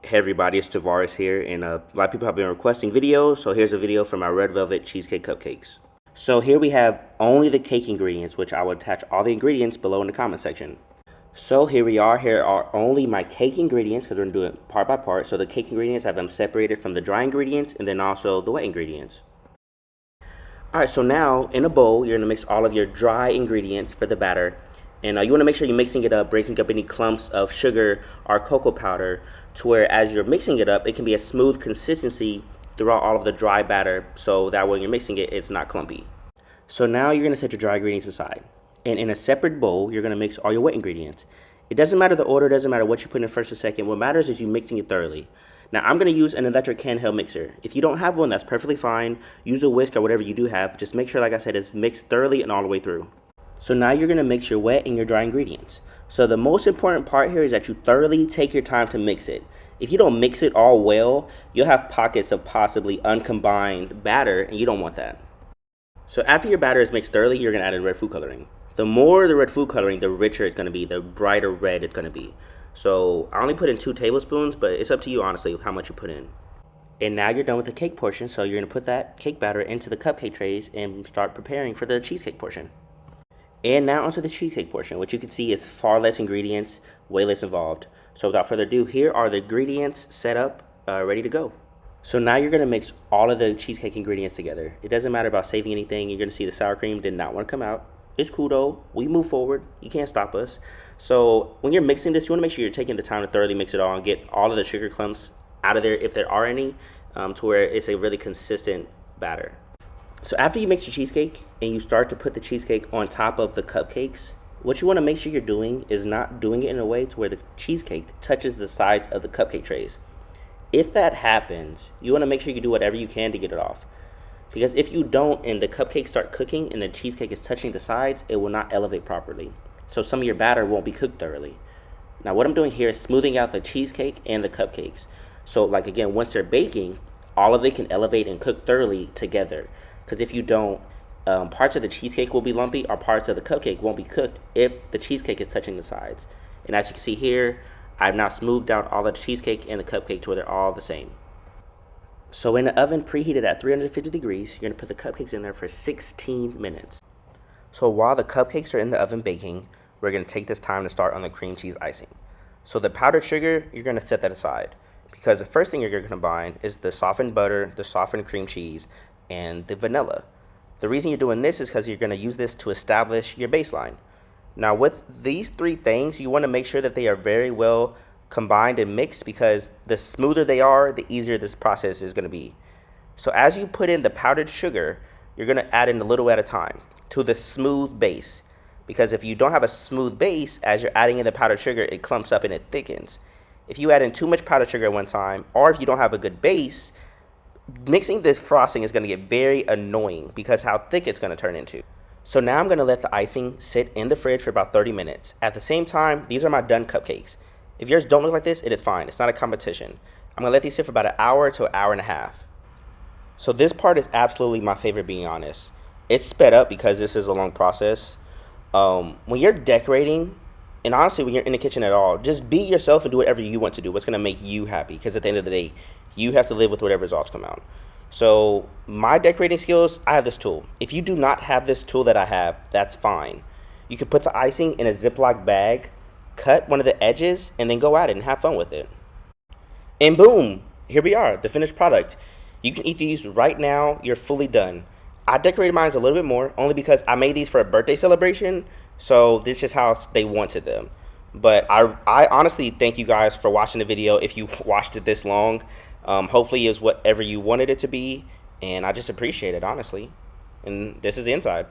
Hey everybody, it's Tavares here, and a lot of people have been requesting videos, so here's a video for my Red Velvet Cheesecake Cupcakes. So here we have only the cake ingredients, which I will attach all the ingredients below in the comment section. So here we are, here are only my cake ingredients, because we're going to do it part by part. So the cake ingredients, I have them separated from the dry ingredients, and then also the wet ingredients. Alright, so now in a bowl, you're going to mix all of your dry ingredients for the batter. And you want to make sure you're mixing it up, breaking up any clumps of sugar or cocoa powder, to where as you're mixing it up, it can be a smooth consistency throughout all of the dry batter, so that when you're mixing it, it's not clumpy. So now you're going to set your dry ingredients aside. And in a separate bowl, you're going to mix all your wet ingredients. It doesn't matter the order, it doesn't matter what you put in first or second. What matters is you mixing it thoroughly. Now, I'm going to use an electric handheld mixer. If you don't have one, that's perfectly fine. Use a whisk or whatever you do have. Just make sure, like I said, it's mixed thoroughly and all the way through. So now you're going to mix your wet and your dry ingredients. So the most important part here is that you thoroughly take your time to mix it. If you don't mix it all well, you'll have pockets of possibly uncombined batter, and you don't want that. So after your batter is mixed thoroughly, you're going to add in red food coloring. The more the red food coloring, the richer it's going to be, the brighter red it's going to be. So I only put in 2 tablespoons, but it's up to you, honestly, how much you put in. And now you're done with the cake portion, so you're going to put that cake batter into the cupcake trays and start preparing for the cheesecake portion. And now onto the cheesecake portion, which you can see is far less ingredients, way less involved. So without further ado, here are the ingredients set up, ready to go. So now you're going to mix all of the cheesecake ingredients together. It doesn't matter about saving anything. You're going to see the sour cream did not want to come out. It's cool though. We move forward. You can't stop us. So when you're mixing this, you want to make sure you're taking the time to thoroughly mix it all and get all of the sugar clumps out of there if there are any, to where it's a really consistent batter. So after you mix your cheesecake and you start to put the cheesecake on top of the cupcakes, what you want to make sure you're doing is not doing it in a way to where the cheesecake touches the sides of the cupcake trays. If that happens, you want to make sure you do whatever you can to get it off. Because if you don't and the cupcakes start cooking and the cheesecake is touching the sides, it will not elevate properly. So some of your batter won't be cooked thoroughly. Now what I'm doing here is smoothing out the cheesecake and the cupcakes. So like again, once they're baking, all of it can elevate and cook thoroughly together. Because if you don't, parts of the cheesecake will be lumpy or parts of the cupcake won't be cooked if the cheesecake is touching the sides. And as you can see here, I've now smoothed out all the cheesecake and the cupcake to where they're all the same. So in the oven preheated at 350 degrees, you're going to put the cupcakes in there for 16 minutes. So while the cupcakes are in the oven baking, we're going to take this time to start on the cream cheese icing. So the powdered sugar, you're going to set that aside. Because the first thing you're going to combine is the softened butter, the softened cream cheese, and the vanilla. The reason you're doing this is because you're going to use this to establish your baseline. Now with these 3 things, you want to make sure that they are very well combined and mixed, because the smoother they are, the easier this process is going to be. So as you put in the powdered sugar, you're going to add in a little at a time to the smooth base. Because if you don't have a smooth base, as you're adding in the powdered sugar, it clumps up and it thickens. If you add in too much powdered sugar at one time, or if you don't have a good base, mixing this frosting is going to get very annoying because how thick it's going to turn into. So now I'm going to let the icing sit in the fridge for about 30 minutes. At the same time, these are my done cupcakes. If yours don't look like this, it is fine. It's not a competition. I'm going to let these sit for about an hour to an hour and a half. So this part is absolutely my favorite, being honest. It's sped up because this is a long process. When you're decorating, and honestly when you're in the kitchen at all, just be yourself and do whatever you want to do. What's going to make you happy, because at the end of the day, you have to live with whatever results come out. So my decorating skills, I have this tool. If you do not have this tool that I have, that's fine. You can put the icing in a Ziploc bag, cut one of the edges, and then go at it and have fun with it. And boom, here we are, the finished product. You can eat these right now. You're fully done. I decorated mine a little bit more, only because I made these for a birthday celebration, so this is how they wanted them. But I honestly thank you guys for watching the video. If you watched it this long, hopefully it's whatever you wanted it to be, and I just appreciate it, honestly. And this is the inside.